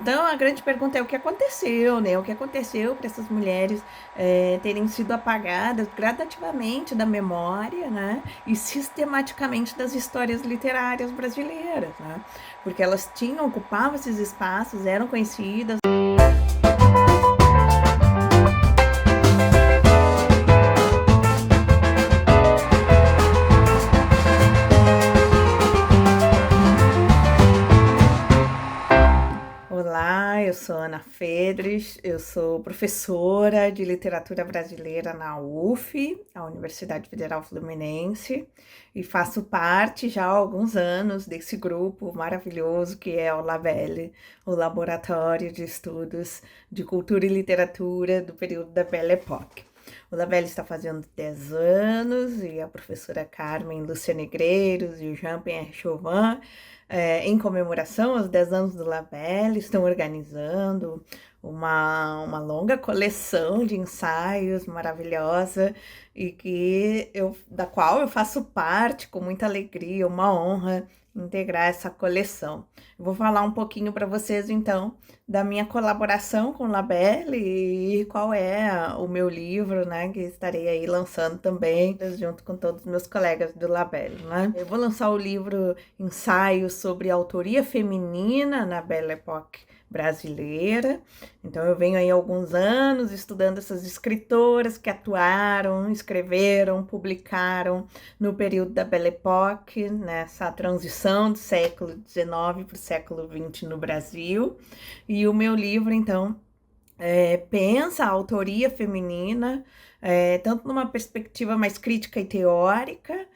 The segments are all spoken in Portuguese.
Então, a grande pergunta é o que aconteceu, né? O que aconteceu para essas mulheres terem sido apagadas gradativamente da memória, né? E sistematicamente das histórias literárias brasileiras, né? Porque elas ocupavam esses espaços, eram conhecidas. Olá, eu sou Ana Fedres, eu sou professora de literatura brasileira na UF, a Universidade Federal Fluminense, e faço parte já há alguns anos desse grupo maravilhoso que é o LABEL, o Laboratório de Estudos de Cultura e Literatura do período da Belle Époque. O LABEL está fazendo 10 anos e a professora Carmen Lúcia Negreiros e o Jean-Pierre Chauvin, em comemoração aos 10 anos do Labelle, estão organizando uma longa coleção de ensaios maravilhosa e da qual eu faço parte com muita alegria, uma honra integrar essa coleção. Eu vou falar um pouquinho para vocês, então, da minha colaboração com o Labelle e qual é o meu livro, né, que estarei aí lançando também, junto com todos os meus colegas do Labelle, né? Eu vou lançar o livro Ensaios sobre Autoria Feminina na Belle Époque brasileira. Então eu venho aí há alguns anos estudando essas escritoras que atuaram, escreveram, publicaram no período da Belle Époque, nessa transição do século XIX para o século XX no Brasil. E o meu livro, então, pensa a autoria feminina, tanto numa perspectiva mais crítica e teórica,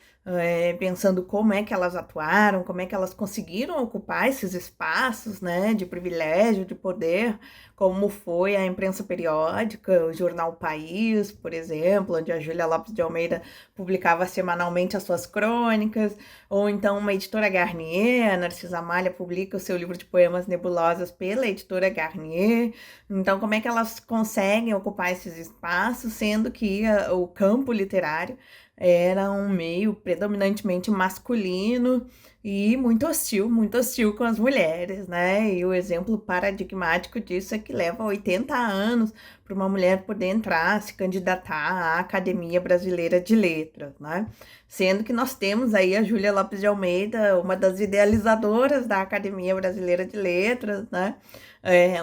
pensando como é que elas atuaram, como é que elas conseguiram ocupar esses espaços, né, de privilégio, de poder, como foi a imprensa periódica, o jornal País, por exemplo, onde a Júlia Lopes de Almeida publicava semanalmente as suas crônicas, ou então uma editora Garnier, a Narcisa Malha publica o seu livro de poemas Nebulosas pela editora Garnier. Então, como é que elas conseguem ocupar esses espaços, sendo que o campo literário era um meio predominantemente masculino e muito hostil com as mulheres, né? E o exemplo paradigmático disso é que leva 80 anos para uma mulher poder entrar, se candidatar à Academia Brasileira de Letras, né? Sendo que nós temos aí a Júlia Lopes de Almeida, uma das idealizadoras da Academia Brasileira de Letras, né?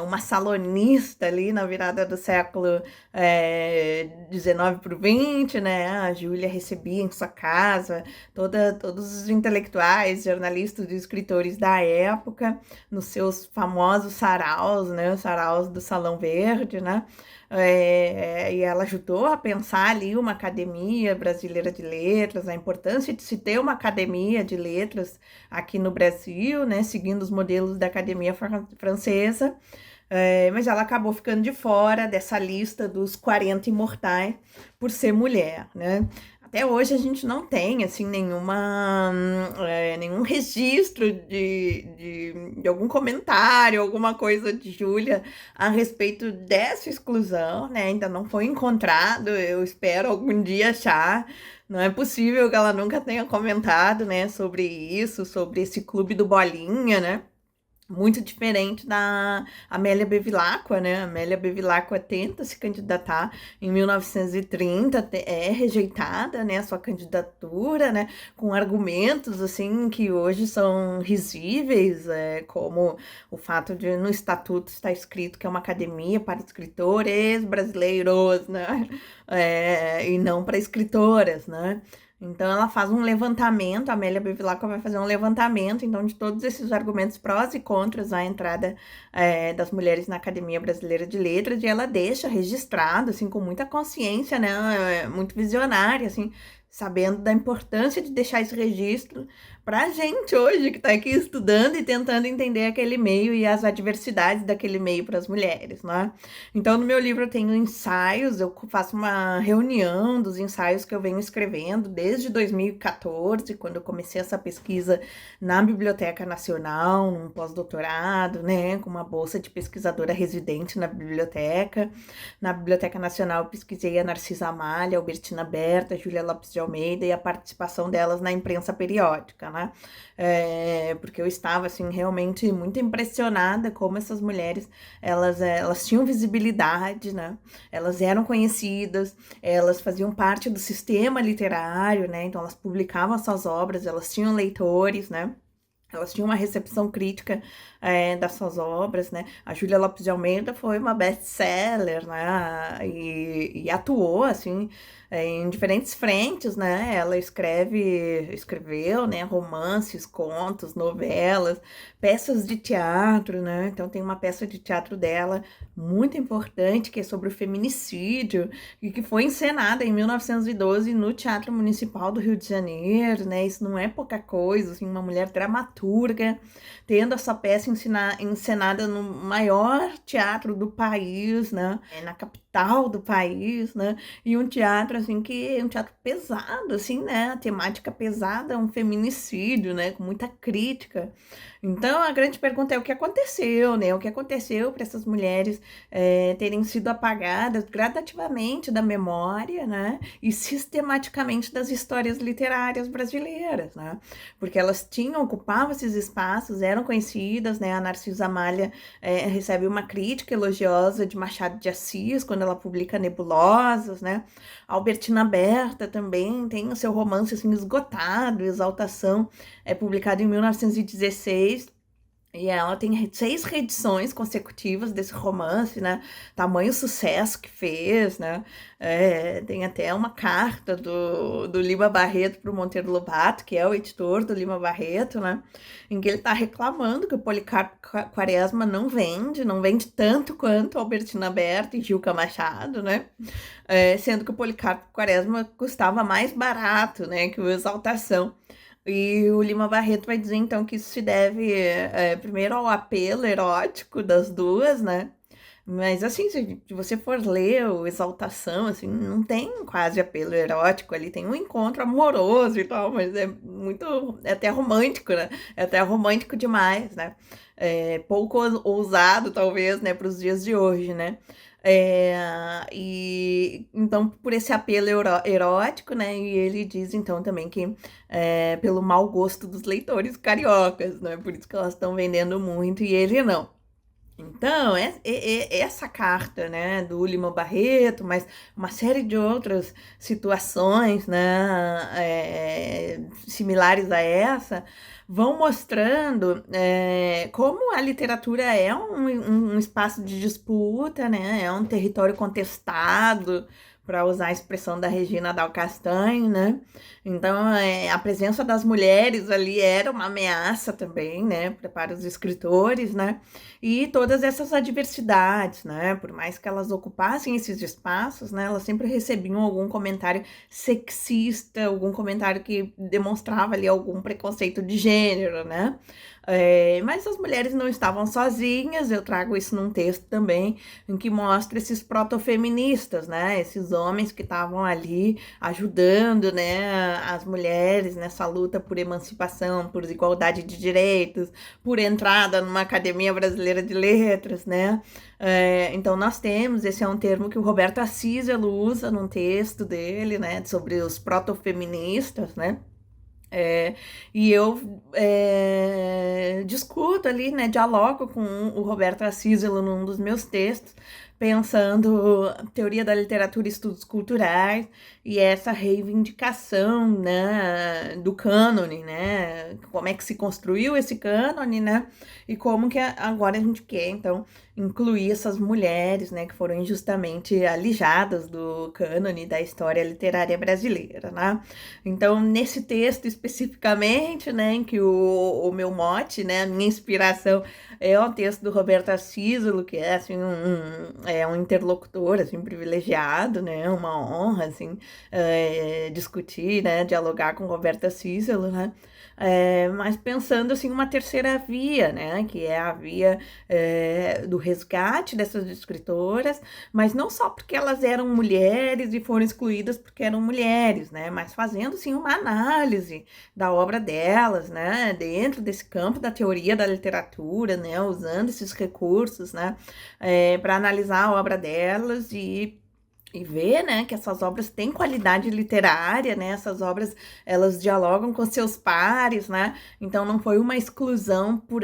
Uma salonista ali na virada do século XIX para o XX, né? A Júlia recebia em sua casa todos os intelectuais, jornalistas e escritores da época, nos seus famosos saraus, né? Os saraus do Salão Verde, né? E ela ajudou a pensar ali uma academia brasileira de letras, a importância de se ter uma academia de letras aqui no Brasil, né, seguindo os modelos da academia francesa, mas ela acabou ficando de fora dessa lista dos 40 imortais por ser mulher, né? Até hoje a gente não tem, assim, nenhum registro de algum comentário, alguma coisa de Júlia a respeito dessa exclusão, né? Ainda não foi encontrado, eu espero algum dia achar. Não é possível que ela nunca tenha comentado, né, sobre isso, sobre esse clube do Bolinha, né? Muito diferente da Amélia Bevilacqua, né? Amélia Bevilacqua tenta se candidatar em 1930, é rejeitada, né, a sua candidatura, né, com argumentos, assim, que hoje são risíveis, como o fato de no estatuto estar escrito que é uma academia para escritores brasileiros, né, e não para escritoras, né. Então ela faz um levantamento, a Amélia Bevilacqua vai fazer um levantamento, então, de todos esses argumentos prós e contras à entrada das mulheres na Academia Brasileira de Letras, e ela deixa registrado, assim, com muita consciência, né, muito visionária, assim, sabendo da importância de deixar esse registro para a gente hoje, que está aqui estudando e tentando entender aquele meio e as adversidades daquele meio para as mulheres, né? Então, no meu livro eu tenho ensaios, eu faço uma reunião dos ensaios que eu venho escrevendo desde 2014, quando eu comecei essa pesquisa na Biblioteca Nacional, num pós-doutorado, né, com uma bolsa de pesquisadora residente na biblioteca. Na Biblioteca Nacional eu pesquisei a Narcisa Amália, a Albertina Berta, a Júlia Lopes de Almeida e a participação delas na imprensa periódica, né? Porque eu estava, assim, realmente muito impressionada como essas mulheres, elas tinham visibilidade, né? Elas eram conhecidas, elas faziam parte do sistema literário, né? Então elas publicavam suas obras, elas tinham leitores, né? Elas tinham uma recepção crítica das suas obras, né? A Júlia Lopes de Almeida foi uma best-seller, né? E atuou, assim, em diferentes frentes, né? Ela escreveu, né? Romances, contos, novelas, peças de teatro, né? Então tem uma peça de teatro dela muito importante, que é sobre o feminicídio, e que foi encenada em 1912 no Teatro Municipal do Rio de Janeiro, né? Isso não é pouca coisa, assim, uma mulher dramaturga tendo essa peça encenada no maior teatro do país, né? Na capital do país, né? E um teatro, assim, que é um teatro pesado, assim, né? A temática pesada, um feminicídio, né? Com muita crítica. Então, a grande pergunta é o que aconteceu, né? O que aconteceu para essas mulheres terem sido apagadas gradativamente da memória, né? E sistematicamente das histórias literárias brasileiras, né? Porque elas ocupavam esses espaços, eram conhecidas, né? A Narcisa Amália recebe uma crítica elogiosa de Machado de Assis quando ela publica Nebulosas, né? A Albertina Berta também tem o seu romance assim, esgotado, Exaltação, publicado em 1916. E ela tem 6 reedições consecutivas desse romance, né? Tamanho sucesso que fez, né? Tem até uma carta do Lima Barreto para o Monteiro Lobato, que é o editor do Lima Barreto, né? Em que ele está reclamando que o Policarpo Quaresma não vende tanto quanto Albertina Berta e Gilca Machado, né? Sendo que o Policarpo Quaresma custava mais barato, né? Que o Exaltação. E o Lima Barreto vai dizer, então, que isso se deve, primeiro, ao apelo erótico das duas, né? Mas, assim, se você for ler o Exaltação, assim, não tem quase apelo erótico ali, tem um encontro amoroso e tal, mas é até romântico, né? É até romântico demais, né? Pouco ousado, talvez, né, para os dias de hoje, né? E então, por esse apelo erótico, né? E ele diz, então, também que pelo mau gosto dos leitores cariocas, né? Por isso que elas estão vendendo muito e ele não. Então, essa carta, né, do Lima Barreto, mas uma série de outras situações, né, similares a essa, vão mostrando como a literatura é um espaço de disputa, né, é um território contestado, para usar a expressão da Regina Dal Castanho, né? Então, a presença das mulheres ali era uma ameaça também, né, para os escritores, né? E todas essas adversidades, né? Por mais que elas ocupassem esses espaços, né? Elas sempre recebiam algum comentário sexista, algum comentário que demonstrava ali algum preconceito de gênero, né? Mas as mulheres não estavam sozinhas, eu trago isso num texto também, em que mostra esses protofeministas, né? Esses homens que estavam ali ajudando, né, as mulheres nessa luta por emancipação, por igualdade de direitos, por entrada numa Academia Brasileira de Letras, né? Então nós temos, esse é um termo que o Roberto Assis ele usa num texto dele, né, sobre os protofeministas, né? E eu discuto ali, né, dialogo com o Roberto Assis num dos meus textos, pensando teoria da literatura e estudos culturais e essa reivindicação, né, do cânone, né, como é que se construiu esse cânone, né, e como que agora a gente quer, então, incluir essas mulheres, né, que foram injustamente alijadas do cânone da história literária brasileira, né. Então, nesse texto especificamente, né, em que o meu mote, né, a minha inspiração é o texto do Roberto Assis, que é assim um interlocutor assim privilegiado, né, uma honra assim discutir, né, dialogar com o Roberto Assis, né. Mas pensando assim uma terceira via, né, que é a via do resgate dessas escritoras, mas não só porque elas eram mulheres e foram excluídas porque eram mulheres, né, mas fazendo sim uma análise da obra delas, né, dentro desse campo da teoria da literatura, né, usando esses recursos, né, para analisar a obra delas e e ver, né, que essas obras têm qualidade literária, né, essas obras, elas dialogam com seus pares, né, então não foi uma exclusão por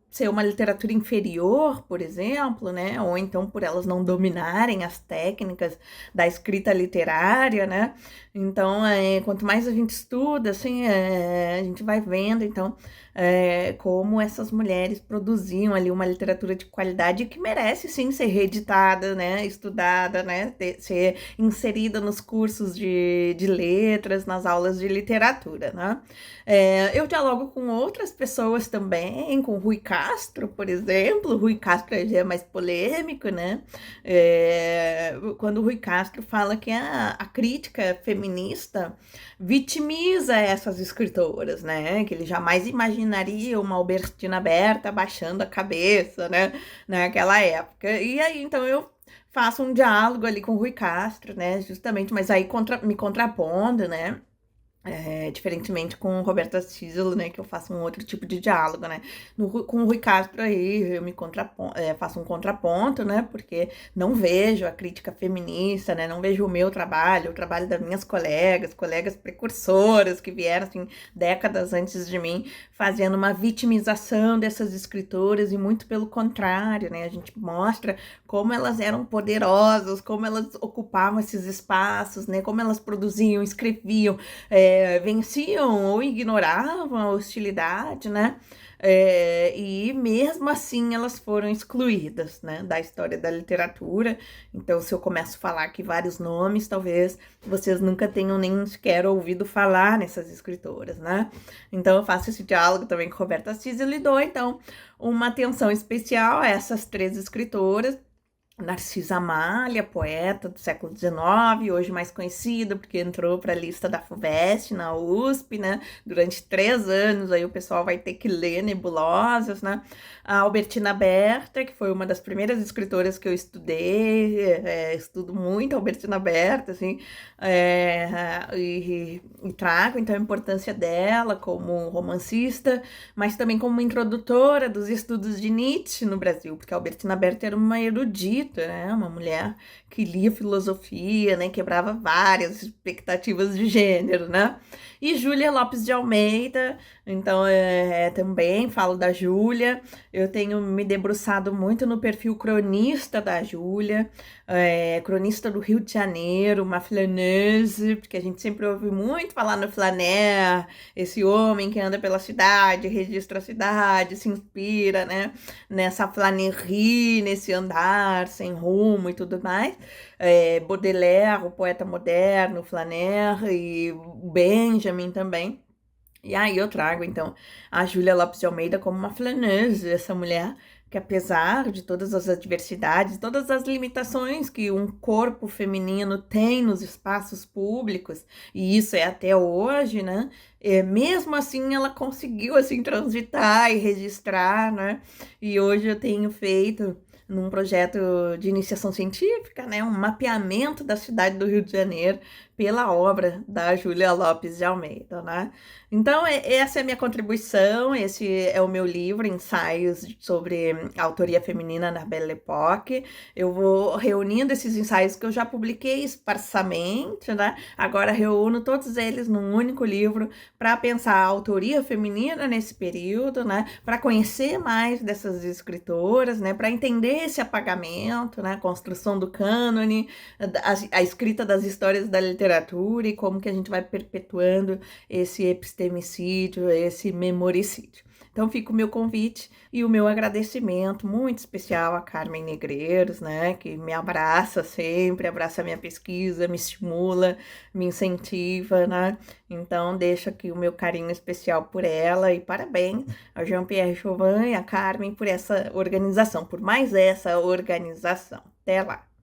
ser uma literatura inferior, por exemplo, né, ou então por elas não dominarem as técnicas da escrita literária, né, então, quanto mais a gente estuda, assim, a gente vai vendo, então, como essas mulheres produziam ali uma literatura de qualidade que merece, sim, ser reeditada, né, estudada, né, ser inserida nos cursos de letras, nas aulas de literatura, né. Eu dialogo com outras pessoas também, com Rui Castro, por exemplo. Rui Castro já é mais polêmico, né, quando o Rui Castro fala que a crítica feminista vitimiza essas escritoras, né, que ele jamais imaginaria uma Albertina Berta baixando a cabeça, né, naquela época. E aí, então, eu faço um diálogo ali com o Rui Castro, né, justamente, mas aí me contrapondo, né, diferentemente com o Roberto Císolo, né, que eu faço um outro tipo de diálogo, né. Com o Rui Castro aí eu faço um contraponto, né, porque não vejo a crítica feminista, né, não vejo o trabalho das minhas colegas precursoras que vieram, assim, décadas antes de mim, fazendo uma vitimização dessas escritoras e muito pelo contrário, né, a gente mostra como elas eram poderosas, como elas ocupavam esses espaços, né, como elas produziam, escreviam, venciam ou ignoravam a hostilidade, né? E mesmo assim elas foram excluídas, né, da história da literatura. Então, se eu começo a falar aqui vários nomes, talvez vocês nunca tenham nem sequer ouvido falar nessas escritoras, né? Então, eu faço esse diálogo também com Roberta Assis e lhe dou, então, uma atenção especial a essas 3 escritoras. Narcisa Amália, poeta do século XIX, hoje mais conhecida porque entrou para a lista da FUVEST na USP, né? Durante 3 anos aí o pessoal vai ter que ler Nebulosas, né? A Albertina Berta, que foi uma das primeiras escritoras que eu estudei, estudo muito a Albertina Berta, assim, e trago então a importância dela como romancista, mas também como introdutora dos estudos de Nietzsche no Brasil, porque a Albertina Berta era uma erudita, né? Uma mulher que lia filosofia, né? Quebrava várias expectativas de gênero, né? E Júlia Lopes de Almeida, então também falo da Júlia. Eu tenho me debruçado muito no perfil cronista da Júlia, cronista do Rio de Janeiro, uma flaneuse, porque a gente sempre ouve muito falar no flaner, esse homem que anda pela cidade, registra a cidade, se inspira, né, nessa flanerie, nesse andar sem rumo e tudo mais. Baudelaire, o poeta moderno, Flaner, e o Benjamin também. E aí eu trago, então, a Júlia Lopes de Almeida como uma flaneuse, essa mulher que, apesar de todas as adversidades, todas as limitações que um corpo feminino tem nos espaços públicos, e isso é até hoje, né? Mesmo assim, ela conseguiu, assim, transitar e registrar, né? E hoje eu tenho feito num projeto de iniciação científica, né, um mapeamento da cidade do Rio de Janeiro pela obra da Júlia Lopes de Almeida, né? Então, essa é a minha contribuição, esse é o meu livro, Ensaios sobre a Autoria Feminina na Belle Époque. Eu vou reunindo esses ensaios que eu já publiquei esparsamente, né? Agora reúno todos eles num único livro para pensar a autoria feminina nesse período, né? Para conhecer mais dessas escritoras, né? Para entender esse apagamento, né? A construção do cânone, a escrita das histórias da literatura e como que a gente vai perpetuando esse epistemicídio, esse memoricídio. Então fica o meu convite e o meu agradecimento muito especial a Carmen Negreiros, né, que me abraça sempre, abraça a minha pesquisa, me estimula, me incentiva, né? Então deixo aqui o meu carinho especial por ela e parabéns ao Jean-Pierre Chauvin e a Carmen por essa organização, por mais essa organização. Até lá!